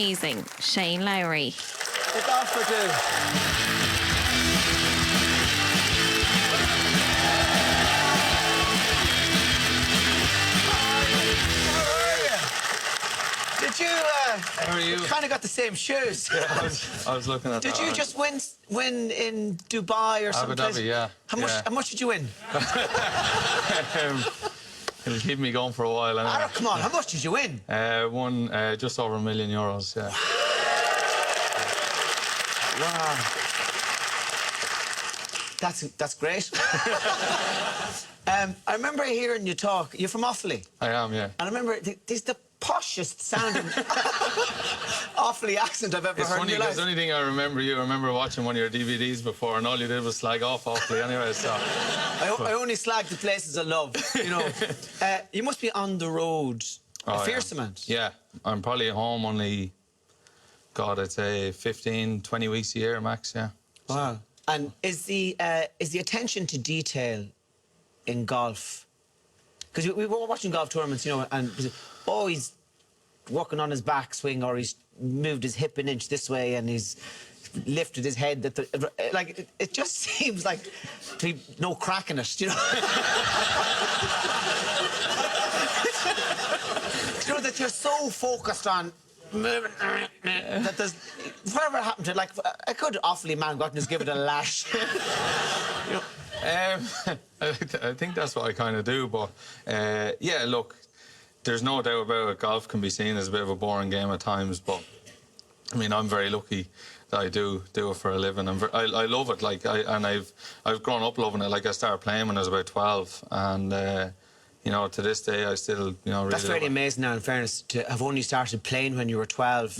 amazing Shane Lowry. It's off for two. Did you, How are you? kind of got the same shoes. Yeah, I was looking at Did that. you just win in Dubai or Abu something? Dhabi, yeah. How much did you win? It'll keep me going for a while anyway. Come on, how much did you win? Won just over €1 million, yeah. Wow. That's great. I remember hearing you talk. You're from Offaly. I am, yeah. And I remember this is the poshest sounding Offaly accent I've ever It's heard funny in my because the life. only thing I remember watching one of your DVDs before, and all you did was slag off Offaly anyway, so... I only slag the places I love, you know. You must be on the road a fierce amount. Yeah, I'm probably at home only, God, I'd say 15, 20 weeks a year max, yeah. Wow. And is the attention to detail in golf? Because we were watching golf tournaments, you know, and he's working on his backswing, or he's moved his hip an inch this way, and he's lifted his head. It just seems like to be no crack in it, you know. You know that you're so focused on moving that there's whatever happened to it. Like I could awfully man go out and just give it a lash. You know. I think that's what I kind of do, but yeah, look, there's no doubt about it. Golf can be seen as a bit of a boring game at times, but I mean, I'm very lucky that I do it for a living. I love it, like, I've grown up loving it. Like, I started playing when I was about 12, and you know, to this day, I still, you know, really That's really amazing now, in fairness, to have only started playing when you were 12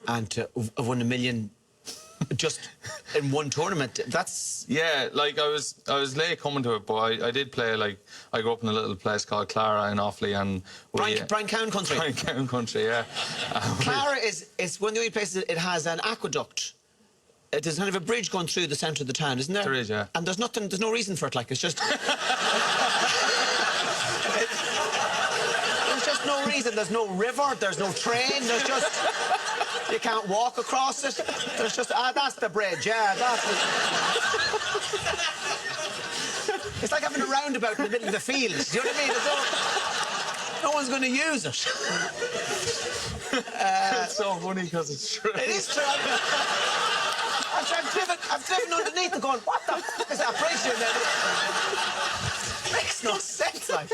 and to have won $1 million just in one tournament. That's... Yeah, like, I was late coming to it, but I did play, like, I grew up in a little place called Clara in Offaly, and... Brinecown country. Brinecown country, yeah. Clara is one of the only places it has an aqueduct. There's kind of a bridge going through the centre of the town, isn't there? There is, yeah. And there's no reason for it, like, it's just... There's just no reason. There's no river, there's no train, there's just... You can't walk across it. There's just... that's the bridge, yeah, that's the... It's like having a roundabout in the middle of the field, do you know what I mean? No one's going to use it. It's so funny because it's true. It is true. I've driven underneath and going, what the f*** is that bridge doing there? Makes no sense, like.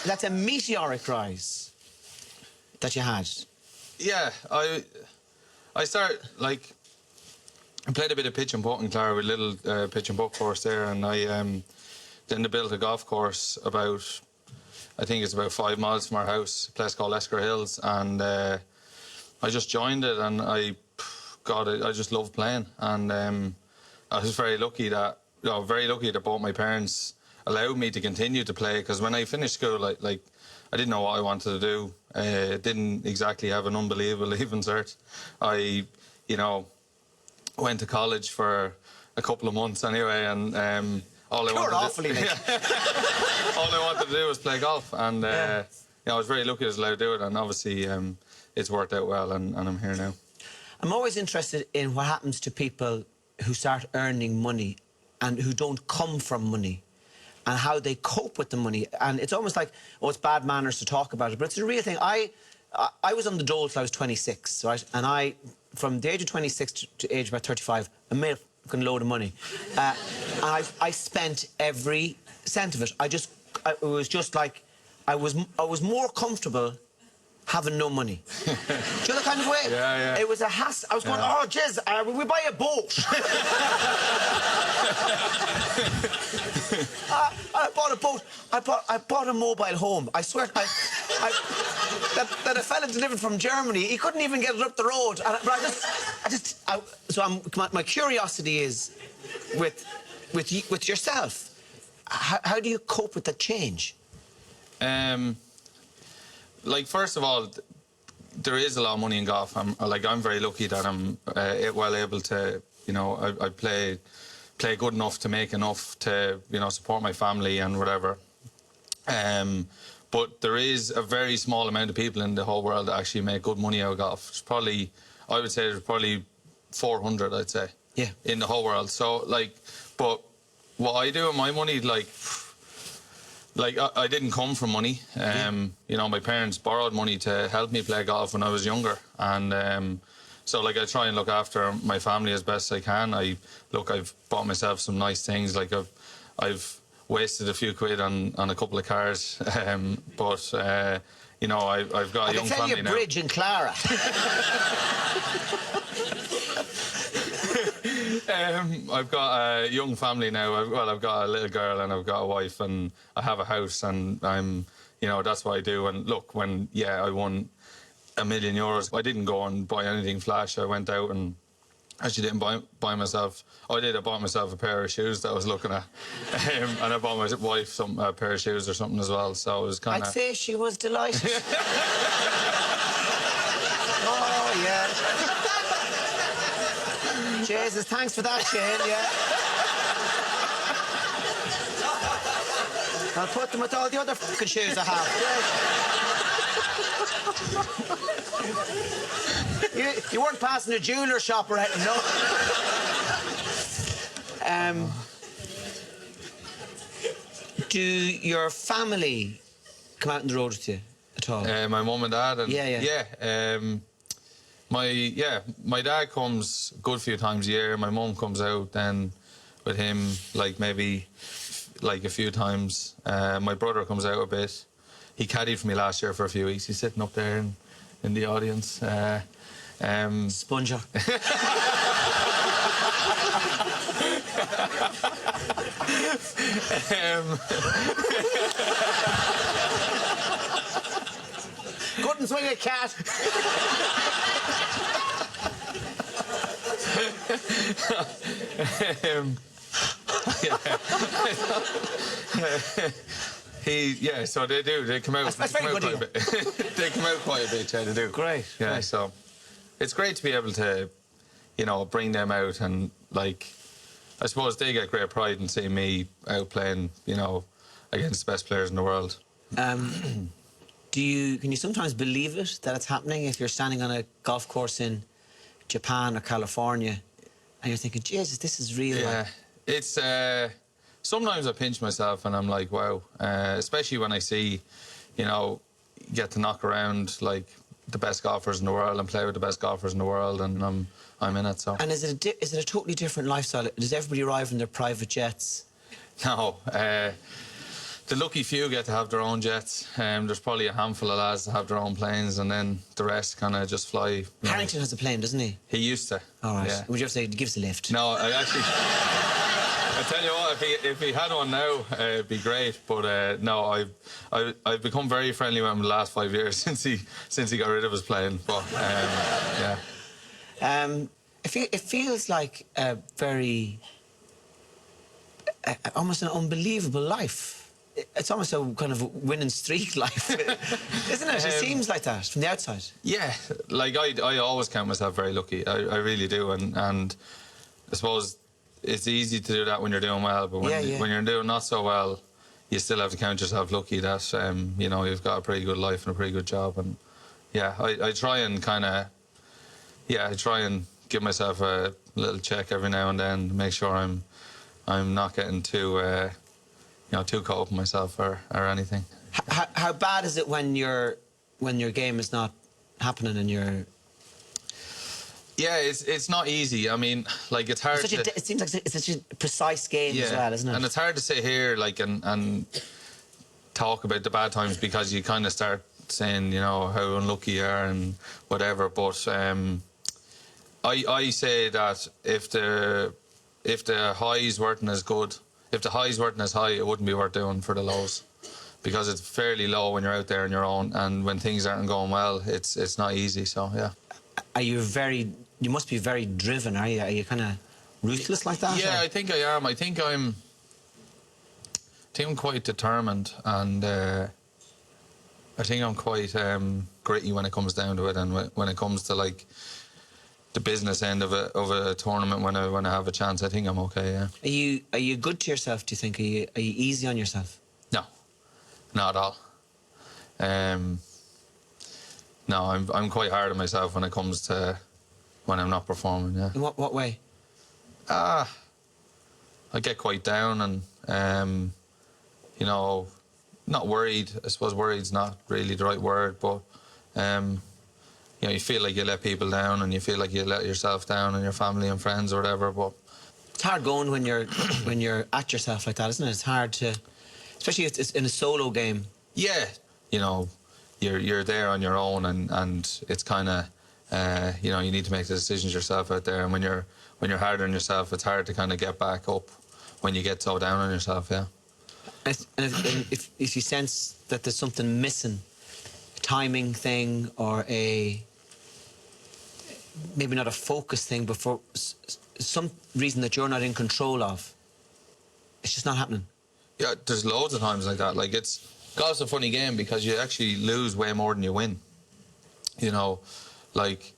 That's a meteoric rise that you had. Yeah, I started, like, I played a bit of pitch and putt in Clara with a little pitch and putt course there, and then they built a golf course about, I think it's about 5 miles from our house, a place called Esker Hills, and I just joined it, and I just loved playing, and I was very lucky that both my parents allowed me to continue to play, because when I finished school, like I didn't know what I wanted to do. Didn't exactly have an unbelievable leaving cert. I, you know, went to college for a couple of months anyway, and all I wanted to do was play golf, and yeah, I was very lucky I was allowed to do it, and obviously it's worked out well, and I'm here now. I'm always interested in what happens to people who start earning money and who don't come from money, and how they cope with the money. And it's almost like, oh, it's bad manners to talk about it, but it's a real thing. I was on the dole till I was 26, right? And from the age of 26 to age about 35, I made a fucking load of money. And I spent every cent of it. It was just like, I was more comfortable having no money. Do you know the kind of way? Yeah, yeah. It was a hassle. I was going, oh, jizz, will we buy a boat? I bought a boat. I bought a mobile home. I swear, that a fella delivered from Germany. He couldn't even get it up the road. My curiosity is with yourself. How do you cope with that change? Like, first of all, there is a lot of money in golf. I'm very lucky that I'm well able to, you know, I play play good enough to make enough to, you know, support my family and whatever. But there is a very small amount of people in the whole world that actually make good money out of golf. It's probably, I would say there's probably 400, I'd say. Yeah. In the whole world. So, like, but what I do with my money, like I didn't come from money. You know, my parents borrowed money to help me play golf when I was younger. And so, like, I try and look after my family as best I can. I've bought myself some nice things. Like, I've wasted a few quid on a couple of cars. But you know, I've got a young family now. I can tell you Bridge in Clara. I've got a young family now. I've got a little girl and I've got a wife and I have a house and I'm, you know, that's what I do. And look, when, I won €1 million, I didn't go and buy anything flash. I went out and actually didn't buy myself. I bought myself a pair of shoes that I was looking at. And I bought my wife a pair of shoes or something as well. So it was kind of... I'd say she was delighted. Oh, yeah. Jesus, thanks for that, Shane, yeah. I'll put them with all the other fucking shoes I have. You weren't passing a jeweller shop or anything, no? Do your family come out on the road with you at all? My mum and dad? And Yeah. My dad comes a good few times a year. My mum comes out then with him, like maybe like a few times. My brother comes out a bit. He caddied for me last year for a few weeks. He's sitting up there in the audience. Sponger. Couldn't swing a cat. So they do. They come out. That's very good quite a bit. They come out quite a bit. Yeah, they do. Great. Yeah. Great. So it's great to be able to, you know, bring them out and like, I suppose they get great pride in seeing me out playing, you know, against the best players in the world. Can you sometimes believe it that it's happening if you're standing on a golf course in Japan or California and you're thinking, Jesus, this is real? Yeah, it's sometimes I pinch myself and I'm like, wow, especially when I see, you know, get to knock around like the best golfers in the world and play with the best golfers in the world, and I'm in it. So. And is it a totally different lifestyle? Does everybody arrive in their private jets? No. The lucky few get to have their own jets. There's probably a handful of lads that have their own planes, and then the rest kind of just fly. Harrington has a plane, doesn't he? He used to. All right. Yeah. Would you ever say, give us a lift? No, I actually... I tell you what, if he had one now, it'd be great. But no, I've become very friendly with him the last 5 years since he got rid of his plane. But yeah. It feels like a very... almost an unbelievable life. It's almost a kind of winning streak life, isn't it? It seems like that from the outside. Yeah, like I always count myself very lucky. I really do, and I suppose it's easy to do that when you're doing well, but when you're doing not so well, you still have to count yourself lucky that you know, you've got a pretty good life and a pretty good job. And yeah, I try and kind of I try and give myself a little check every now and then to make sure I'm not getting too too caught up in myself or anything. How bad is it when your game is not happening and you're... Yeah, it's not easy. I mean, like, it's hard it seems like it's such a precise game as well, isn't it? And it's hard to sit here, like, and talk about the bad times because you kind of start saying, you know, how unlucky you are and whatever. But I say that if the highs weren't as good, if the highs weren't as high, it wouldn't be worth doing for the lows, because it's fairly low when you're out there on your own, and when things aren't going well, it's not easy. So yeah. Are you you must be very driven, are you? Are you kind of ruthless like that? Yeah, or? I think I am. I think I'm quite determined, and I think I'm quite gritty when it comes down to it, and when it comes to, like, the business end of a tournament when I have a chance, I think I'm okay. Yeah. Are you good to yourself? Do you think? Are you easy on yourself? No, not at all. No, I'm quite hard on myself when it comes to when I'm not performing. Yeah. In what way? I get quite down and you know, not worried. I suppose worried's not really the right word, but you know, you feel like you let people down and you feel like you let yourself down and your family and friends or whatever. But it's hard going when you're when you're at yourself like that, isn't it? It's hard to, especially if it's in a solo game. yeah, you know, you're there on your own and it's kind of you know, you need to make the decisions yourself out there. And when you're hard on yourself, it's hard to kind of get back up when you get so down on yourself. Yeah. And if you sense that there's something missing, a timing thing or maybe not a focus thing, but for some reason that you're not in control of, it's just not happening. Yeah, there's loads of times like that. Like golf's a funny game because you actually lose way more than you win. You know, like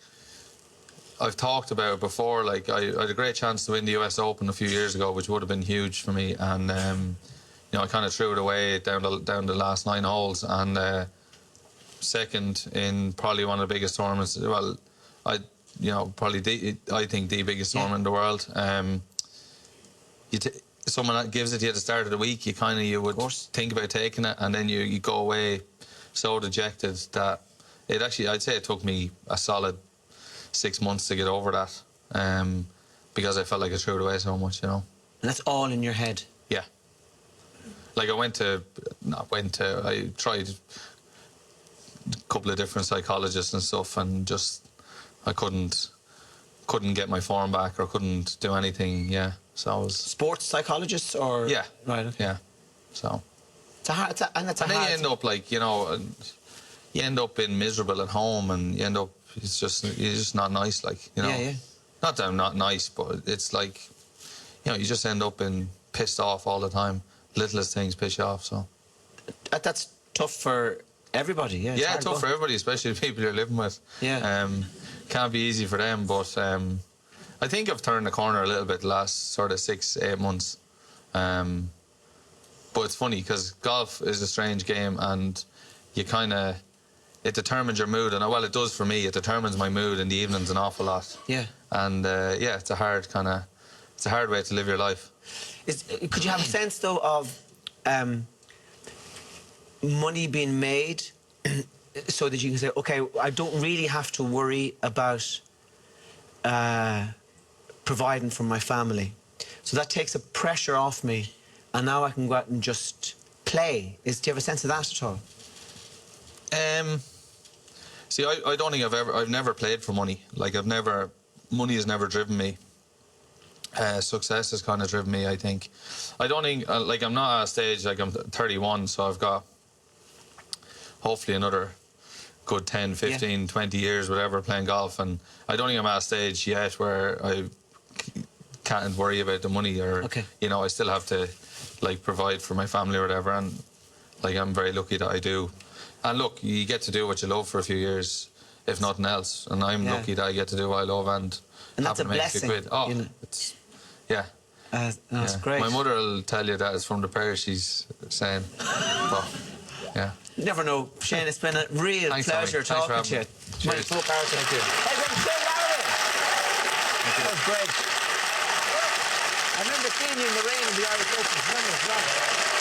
I've talked about it before. Like I had a great chance to win the US Open a few years ago, which would have been huge for me. And you know, I kind of threw it away down the last 9 holes, and second in probably one of the biggest tournaments. Well, you know, probably I think the biggest tournament in the world. Someone that gives it to you at the start of the week, you would think about taking it, and then you go away so dejected that it actually, I'd say it took me a solid 6 months to get over that, because I felt like I threw it away so much, you know. And that's all in your head. Yeah. Like I tried a couple of different psychologists and stuff, and just I couldn't get my form back or couldn't do anything. Yeah, so I was sports psychologists or right. Okay. Yeah, so it's a hard, and then you end up like, you know, you end up being miserable at home, and you end up it's just not nice, like, you know. Yeah. Not that I'm not nice, but it's like, you know, you just end up being pissed off all the time. Littlest things piss you off. So that's tough for everybody. Yeah. Yeah, tough for everybody, especially the people you're living with. Yeah. Can't be easy for them, but I think I've turned the corner a little bit the last sort of 6-8 months. But it's funny because golf is a strange game, and you kind of, it determines your mood, and well, it does for me. It determines my mood in the evenings an awful lot. Yeah. And yeah, it's a hard way to live your life. Could you have a sense though of money being made, so that you can say, okay, I don't really have to worry about providing for my family, so that takes a pressure off me, and now I can go out and just play. Do you have a sense of that at all? See, I don't think I've never played for money. Like money has never driven me. Success has kind of driven me, I think. I don't think, like, I'm not at a stage, like, I'm 31, so I've got hopefully another good 10, 15, 20 years, whatever, playing golf, and I don't think I'm at a stage yet where I can't worry about the money, or, you know, I still have to, like, provide for my family or whatever, and, like, I'm very lucky that I do. And look, you get to do what you love for a few years, if nothing else, and I'm lucky that I get to do what I love, and that's a blessing. Oh, it's, yeah. That's great. My mother will tell you that it's from the prayer she's saying. But, yeah. You never know. Shane, it's been a real pleasure talking to you. Cheers. Thank you. Lowry. That was great. I remember seeing you in the rain in the Irish Open.